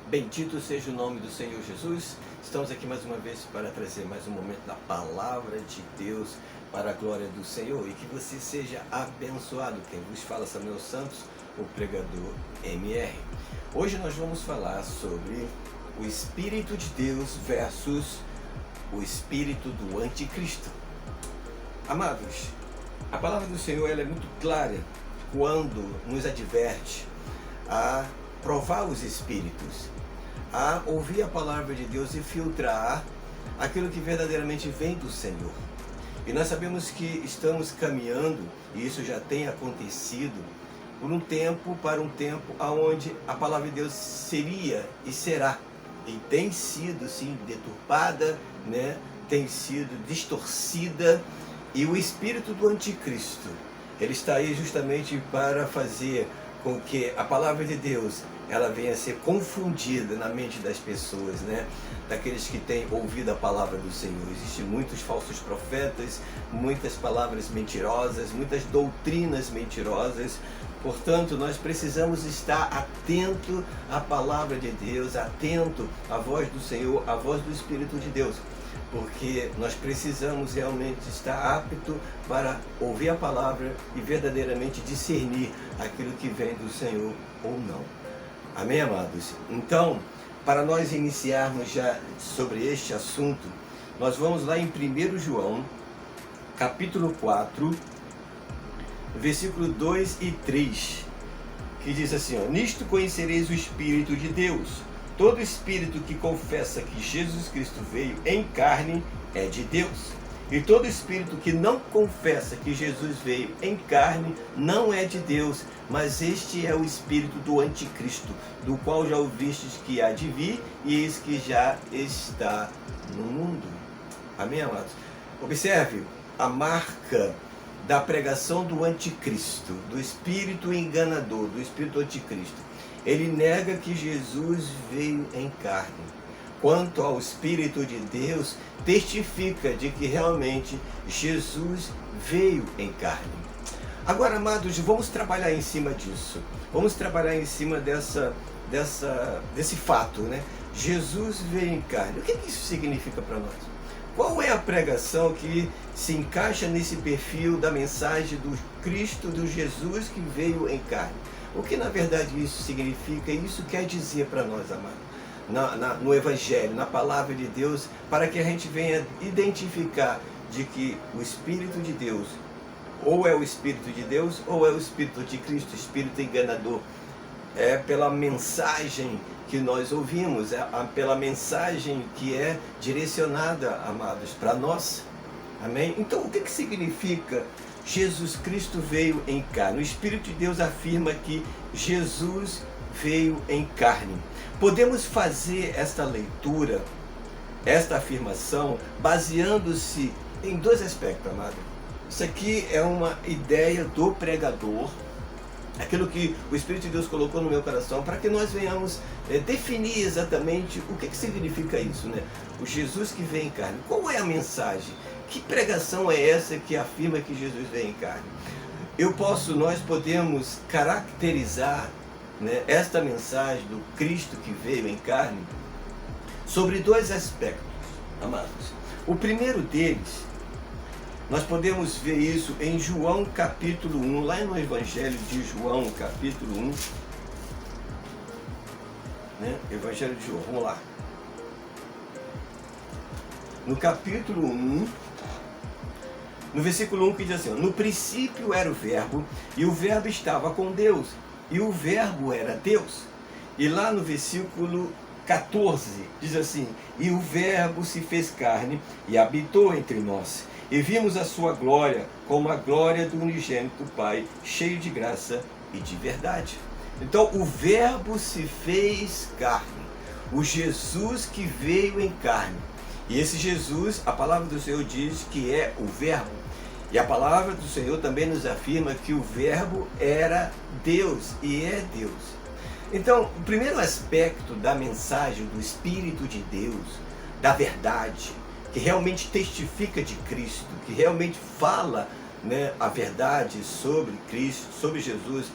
Bendito seja o nome do Senhor Jesus. Estamos aqui mais uma vez para trazer mais um momento da palavra de Deus para a glória do Senhor e que você seja abençoado. Quem vos fala, Samuel Santos, o pregador MR. Hoje nós vamos falar sobre o Espírito de Deus versus o Espírito do Anticristo. Amados, a palavra do Senhor ela é muito clara quando nos adverte a provar os espíritos, a ouvir a palavra de Deus e filtrar aquilo que verdadeiramente vem do Senhor. E nós sabemos que estamos caminhando, e isso já tem acontecido, por um tempo para um tempo onde a palavra de Deus seria e será, e tem sido sim deturpada, tem sido distorcida, e o espírito do anticristo, ele está aí justamente para fazer com que a palavra de Deus ela venha a ser confundida na mente das pessoas, daqueles que têm ouvido a palavra do Senhor. Existem muitos falsos profetas, muitas palavras mentirosas, muitas doutrinas mentirosas. Portanto, nós precisamos estar atento à palavra de Deus, atento à voz do Senhor, à voz do Espírito de Deus, porque nós precisamos realmente estar apto para ouvir a palavra e verdadeiramente discernir aquilo que vem do Senhor ou não. Amém, amados? Então, para nós iniciarmos já sobre este assunto, nós vamos lá em 1 João, capítulo 4, versículo 2 e 3, que diz assim, nisto conhecereis o Espírito de Deus. Todo espírito que confessa que Jesus Cristo veio em carne é de Deus. E todo espírito que não confessa que Jesus veio em carne não é de Deus, mas este é o espírito do anticristo, do qual já ouvistes que há de vir e eis que já está no mundo. Amém, amados? Observe a marca da pregação do anticristo, do espírito enganador, do espírito anticristo. Ele nega que Jesus veio em carne. Quanto ao Espírito de Deus, testifica de que realmente Jesus veio em carne. Agora, amados, vamos trabalhar em cima disso. Vamos trabalhar em cima desse fato, Jesus veio em carne. O que isso significa para nós? Qual é a pregação que se encaixa nesse perfil da mensagem do Cristo, do Jesus que veio em carne? O que na verdade isso significa e isso quer dizer para nós, amados? No Evangelho, na Palavra de Deus, para que a gente venha identificar de que o Espírito de Deus, ou é o Espírito de Deus, ou é o Espírito de Cristo, Espírito enganador. É pela mensagem que nós ouvimos, pela mensagem que é direcionada, amados, para nós. Amém? Então, o que significa Jesus Cristo veio em carne? O Espírito de Deus afirma que Jesus veio em carne. Podemos fazer esta leitura, esta afirmação, baseando-se em dois aspectos, amado. Isso aqui é uma ideia do pregador, aquilo que o Espírito de Deus colocou no meu coração, para que nós venhamos definir exatamente o que significa isso, O Jesus que veio em carne. Qual é a mensagem? Que pregação é essa que afirma que Jesus veio em carne? Nós podemos caracterizar esta mensagem do Cristo que veio em carne sobre dois aspectos, amados. O primeiro deles, nós podemos ver isso em João capítulo 1, lá no Evangelho de João capítulo 1, Evangelho de João, vamos lá. No capítulo 1, no versículo 1 que diz assim, no princípio era o verbo, e o verbo estava com Deus, e o verbo era Deus. E lá no versículo 14, diz assim, e o verbo se fez carne e habitou entre nós, e vimos a sua glória como a glória do unigênito Pai, cheio de graça e de verdade. Então o verbo se fez carne, o Jesus que veio em carne. E esse Jesus, a palavra do Senhor diz que é o verbo. E a palavra do Senhor também nos afirma que o verbo era Deus e é Deus. Então, o primeiro aspecto da mensagem do Espírito de Deus, da verdade, que realmente testifica de Cristo, que realmente fala a verdade sobre Cristo, sobre Jesus,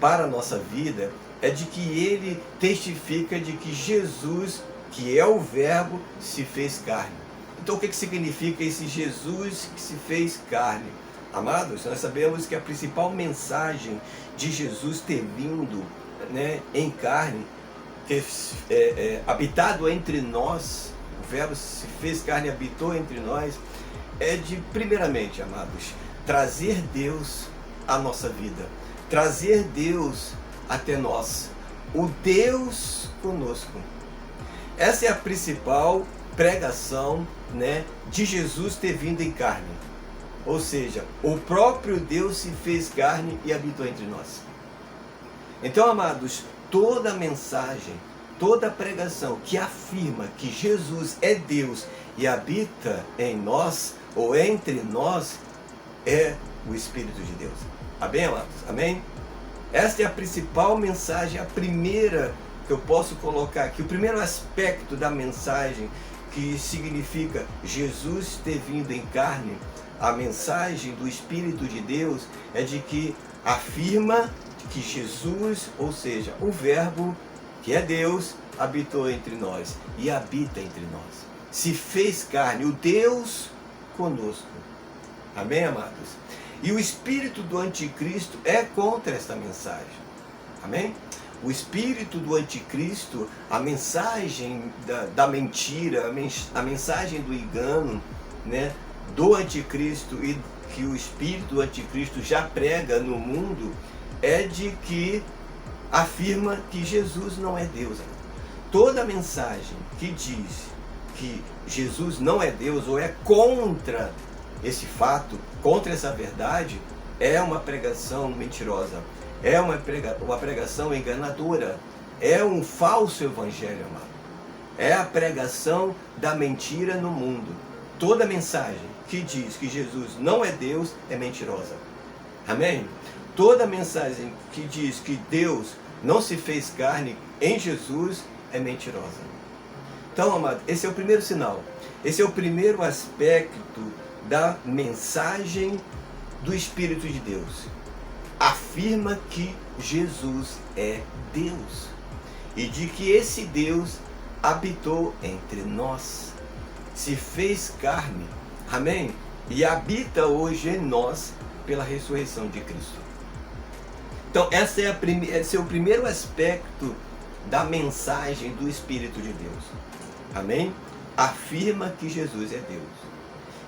para a nossa vida, é de que ele testifica de que Jesus, que é o Verbo, se fez carne. Então o que significa esse Jesus que se fez carne? Amados, nós sabemos que a principal mensagem de Jesus ter vindo, né, em carne, ter habitado entre nós, o Verbo se fez carne e habitou entre nós, é de, primeiramente, amados, trazer Deus à nossa vida, trazer Deus até nós, o Deus conosco. Essa é a principal pregação, né, de Jesus ter vindo em carne. Ou seja, o próprio Deus se fez carne e habitou entre nós. Então, amados, toda mensagem, toda pregação que afirma que Jesus é Deus e habita em nós, ou entre nós, é o Espírito de Deus. Amém, amados? Amém? Esta é a principal mensagem, a primeira que eu posso colocar aqui, o primeiro aspecto da mensagem que significa Jesus ter vindo em carne. A mensagem do Espírito de Deus é de que afirma que Jesus, ou seja, o Verbo, que é Deus, habitou entre nós e habita entre nós. Se fez carne, o Deus conosco. Amém, amados? E o espírito do anticristo é contra esta mensagem. Amém? O espírito do anticristo, a mensagem da mentira, a mensagem do engano, né, do anticristo e que o espírito do anticristo já prega no mundo, é de que afirma que Jesus não é Deus. Toda mensagem que diz que Jesus não é Deus ou é contra esse fato, contra essa verdade, é uma pregação mentirosa, é uma pregação enganadora, é um falso evangelho, amado. É a pregação da mentira no mundo. Toda mensagem que diz que Jesus não é Deus é mentirosa. Amém? Toda mensagem que diz que Deus não se fez carne em Jesus é mentirosa. Então, amado, esse é o primeiro sinal. Esse é o primeiro aspecto da mensagem do Espírito de Deus. Afirma que Jesus é Deus e de que esse Deus habitou entre nós, se fez carne, amém? E habita hoje em nós pela ressurreição de Cristo. Então esse é o primeiro aspecto da mensagem do Espírito de Deus, amém? Afirma que Jesus é Deus.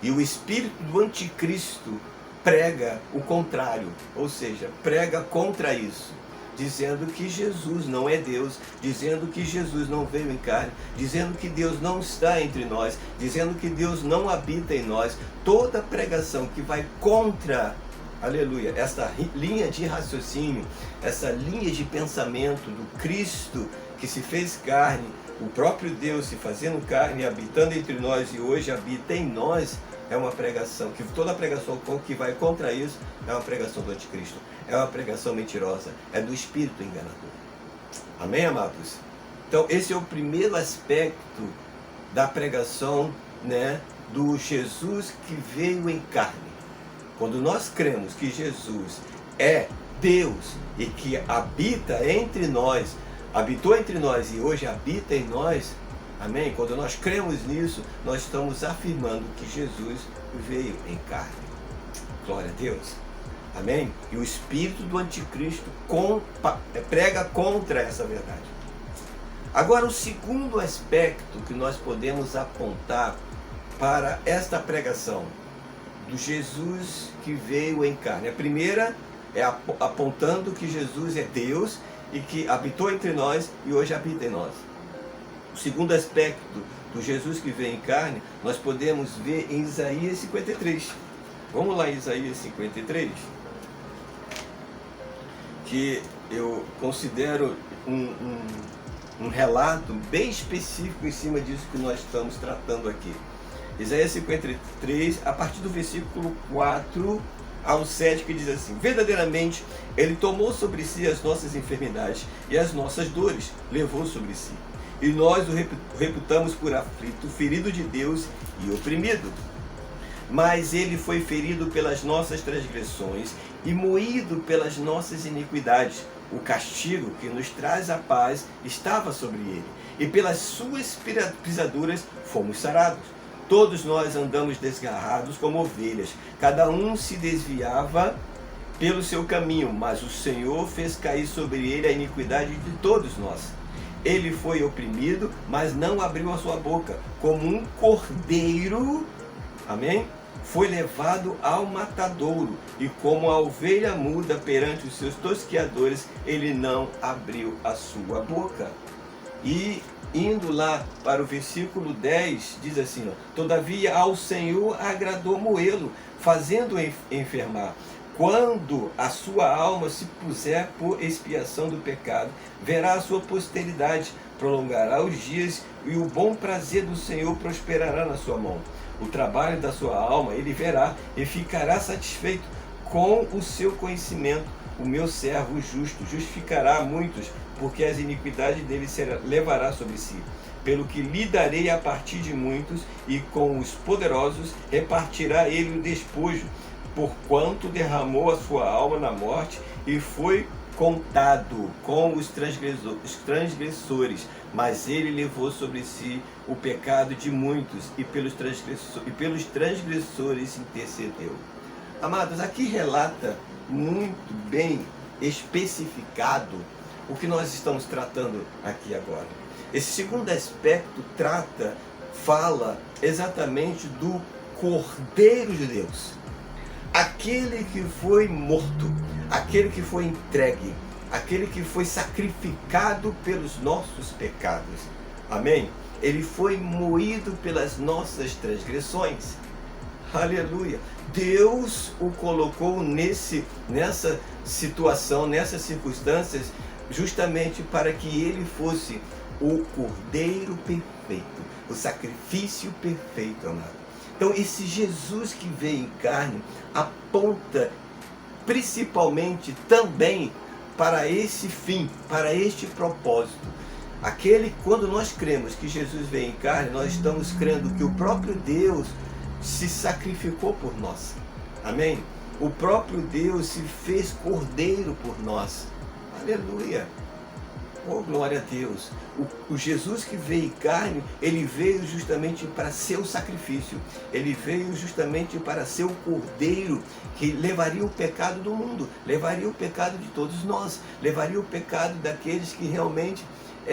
E o espírito do anticristo prega o contrário, ou seja, prega contra isso, dizendo que Jesus não é Deus, dizendo que Jesus não veio em carne, dizendo que Deus não está entre nós, dizendo que Deus não habita em nós. Toda pregação que vai contra, aleluia, essa linha de raciocínio, essa linha de pensamento do Cristo que se fez carne, o próprio Deus se fazendo carne, habitando entre nós e hoje habita em nós, é uma pregação, que toda pregação que vai contra isso é uma pregação do anticristo, é uma pregação mentirosa, é do espírito enganador. Amém, amados? Então esse é o primeiro aspecto da pregação, né, do Jesus que veio em carne. Quando nós cremos que Jesus é Deus e que habita entre nós, habitou entre nós e hoje habita em nós, amém? Quando nós cremos nisso, nós estamos afirmando que Jesus veio em carne. Glória a Deus. Amém? E o espírito do anticristo prega contra essa verdade. Agora, o segundo aspecto que nós podemos apontar para esta pregação do Jesus que veio em carne. A primeira é apontando que Jesus é Deus e que habitou entre nós e hoje habita em nós. O segundo aspecto do Jesus que veio em carne, nós podemos ver em Isaías 53. Vamos lá em Isaías 53, que eu considero um relato bem específico em cima disso que nós estamos tratando aqui. Isaías 53, a partir do versículo 4 ao 7, que diz assim: verdadeiramente ele tomou sobre si as nossas enfermidades e as nossas dores levou sobre si, e nós o reputamos por aflito, ferido de Deus e oprimido. Mas ele foi ferido pelas nossas transgressões e moído pelas nossas iniquidades. o castigo que nos traz a paz estava sobre ele, e pelas suas pisaduras fomos sarados. Todos nós andamos desgarrados como ovelhas, cada um se desviava pelo seu caminho, mas o Senhor fez cair sobre ele a iniquidade de todos nós. Ele foi oprimido, mas não abriu a sua boca, como um cordeiro, amém? Foi levado ao matadouro, e como a ovelha muda perante os seus tosqueadores, ele não abriu a sua boca. E indo lá para o versículo 10, diz assim, todavia ao Senhor agradou moê-lo, fazendo-o enfermar. Quando a sua alma se puser por expiação do pecado, verá a sua posteridade, prolongará os dias, e o bom prazer do Senhor prosperará na sua mão. O trabalho da sua alma ele verá e ficará satisfeito. Com o seu conhecimento, o meu servo justo justificará a muitos, porque as iniquidades dele levará sobre si. Pelo que lhe darei a partir de muitos, e com os poderosos repartirá ele o despojo, porquanto derramou a sua alma na morte e foi contado com os transgressores, mas ele levou sobre si o pecado de muitos e pelos transgressores intercedeu. Amados, aqui relata muito bem especificado o que nós estamos tratando aqui agora. Esse segundo aspecto fala exatamente do Cordeiro de Deus, aquele que foi morto, aquele que foi entregue, aquele que foi sacrificado pelos nossos pecados. Amém? Ele foi moído pelas nossas transgressões. Aleluia! Deus o colocou nessa situação, nessas circunstâncias, justamente para que ele fosse o Cordeiro perfeito, o sacrifício perfeito, amado. Então, esse Jesus que veio em carne aponta principalmente também para esse fim, para este propósito. Quando nós cremos que Jesus veio em carne, nós estamos crendo que o próprio Deus se sacrificou por nós. Amém? O próprio Deus se fez cordeiro por nós. Aleluia! Oh, glória a Deus! O Jesus que veio em carne, ele veio justamente para ser o sacrifício. Ele veio justamente para ser o cordeiro que levaria o pecado do mundo, levaria o pecado de todos nós, levaria o pecado daqueles que realmente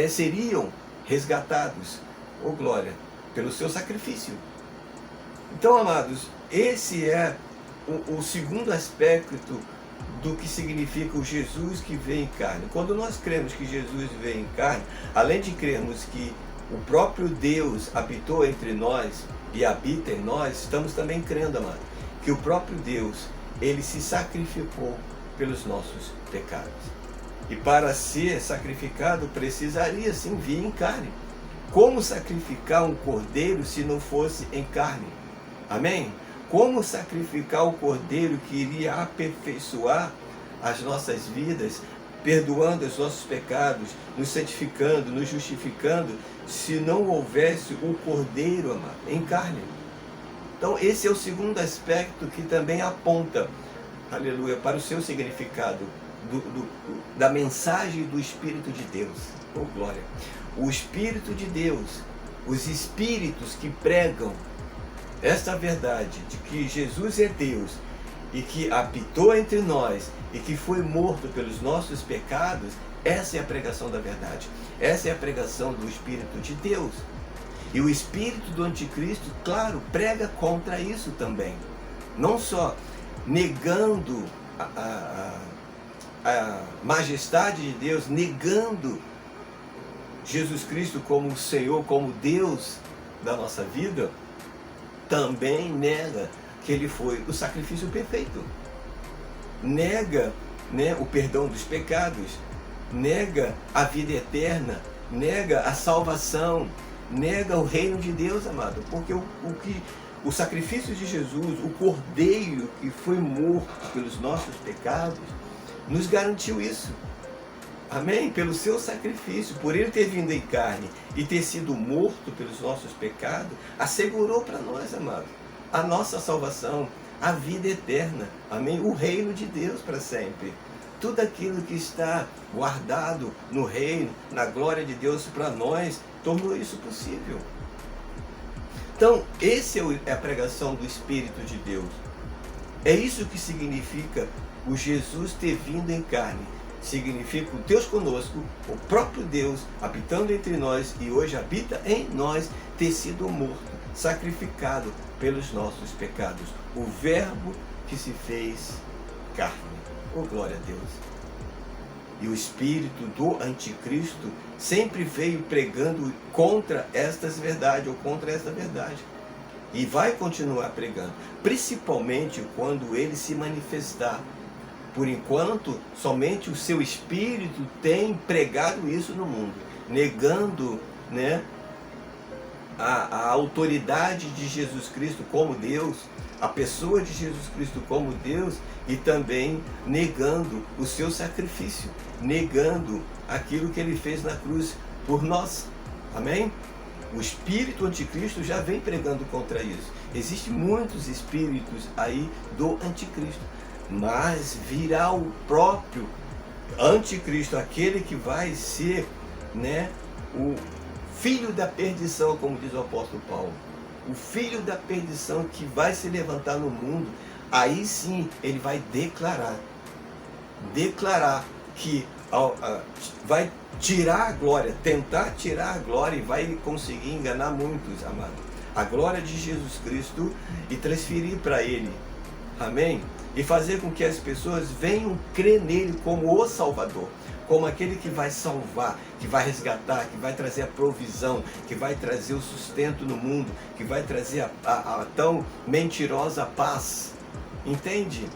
seriam resgatados. Oh, glória! Pelo seu sacrifício. Então, amados, esse é o segundo aspecto do que significa o Jesus que veio em carne. Quando nós cremos que Jesus veio em carne, além de crermos que o próprio Deus habitou entre nós e habita em nós, estamos também crendo, amado, que o próprio Deus, ele se sacrificou pelos nossos pecados. E para ser sacrificado, precisaria sim vir em carne. Como sacrificar um cordeiro se não fosse em carne? Amém? Como sacrificar o cordeiro que iria aperfeiçoar as nossas vidas, perdoando os nossos pecados, nos santificando, nos justificando, se não houvesse o cordeiro, amado, em carne? Então esse é o segundo aspecto que também aponta, aleluia, para o seu significado da mensagem do Espírito de Deus. Oh, glória! O Espírito de Deus, os Espíritos que pregam esta verdade de que Jesus é Deus e que habitou entre nós e que foi morto pelos nossos pecados, essa é a pregação da verdade. Essa é a pregação do Espírito de Deus. E o espírito do anticristo, claro, prega contra isso também. Não só negando a majestade de Deus, negando Jesus Cristo como o Senhor, como Deus da nossa vida, também nega que ele foi o sacrifício perfeito. Nega, o perdão dos pecados, nega a vida eterna, nega a salvação, nega o reino de Deus, amado. Porque o sacrifício de Jesus, o cordeiro que foi morto pelos nossos pecados, nos garantiu isso. Amém? Pelo seu sacrifício, por ele ter vindo em carne e ter sido morto pelos nossos pecados, assegurou para nós, amado, a nossa salvação, a vida eterna. Amém? O reino de Deus para sempre. tudo aquilo que está guardado no reino, na glória de Deus para nós, tornou isso possível. Então, essa é a pregação do Espírito de Deus. É isso que significa o Jesus ter vindo em carne. Significa o Deus conosco, o próprio Deus habitando entre nós e hoje habita em nós, ter sido morto, sacrificado pelos nossos pecados. O Verbo que se fez carne. Oh, glória a Deus. E o espírito do anticristo sempre veio pregando contra estas verdades, ou contra esta verdade. E vai continuar pregando, principalmente quando ele se manifestar. Por enquanto, somente o seu espírito tem pregado isso no mundo, negando, né, a autoridade de Jesus Cristo como Deus, a pessoa de Jesus Cristo como Deus, e também negando o seu sacrifício, negando aquilo que ele fez na cruz por nós. Amém? O espírito anticristo já vem pregando contra isso. Existem muitos espíritos aí do anticristo, mas virá o próprio anticristo, aquele que vai ser, né, o filho da perdição, como diz o apóstolo Paulo. O filho da perdição que vai se levantar no mundo. Aí sim ele vai declarar que vai tirar a glória, tentar tirar a glória, e vai conseguir enganar muitos, amado. A glória de Jesus Cristo, e transferir para ele. Amém? E fazer com que as pessoas venham crer nele como o Salvador, como aquele que vai salvar, que vai resgatar, que vai trazer a provisão, que vai trazer o sustento no mundo, que vai trazer a tão mentirosa paz. Entende?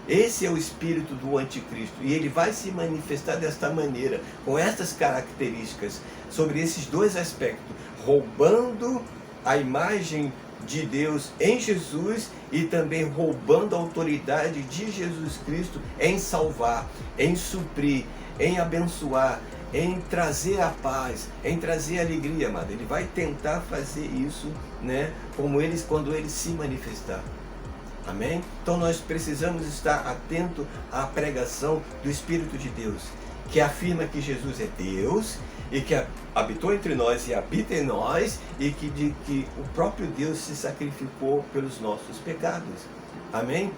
Esse é o espírito do anticristo, e ele vai se manifestar desta maneira, com estas características, sobre esses dois aspectos, roubando a imagem de Deus em Jesus e também roubando a autoridade de Jesus Cristo em salvar, em suprir, em abençoar, em trazer a paz, em trazer a alegria, amado. Ele vai tentar fazer isso, né, quando ele se manifestar. Amém? Então nós precisamos estar atento à pregação do Espírito de Deus, que afirma que Jesus é Deus e que habitou entre nós e habita em nós, e que o próprio Deus se sacrificou pelos nossos pecados. Amém?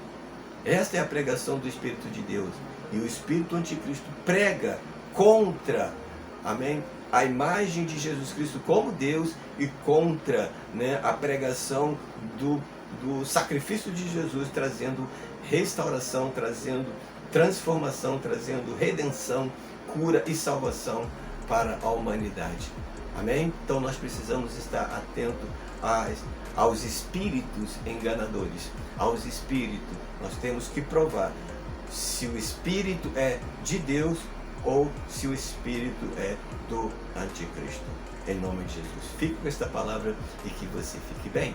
Esta é a pregação do Espírito de Deus. E o Espírito anticristo prega contra, amém, a imagem de Jesus Cristo como Deus, e contra, né, a pregação do sacrifício de Jesus, trazendo restauração, trazendo transformação, trazendo redenção, cura e salvação para a humanidade. Amém? Então nós precisamos estar atentos aos espíritos enganadores, aos espíritos. Nós temos que provar se o espírito é de Deus ou se o espírito é do anticristo. Em nome de Jesus. Fique com esta palavra e que você fique bem.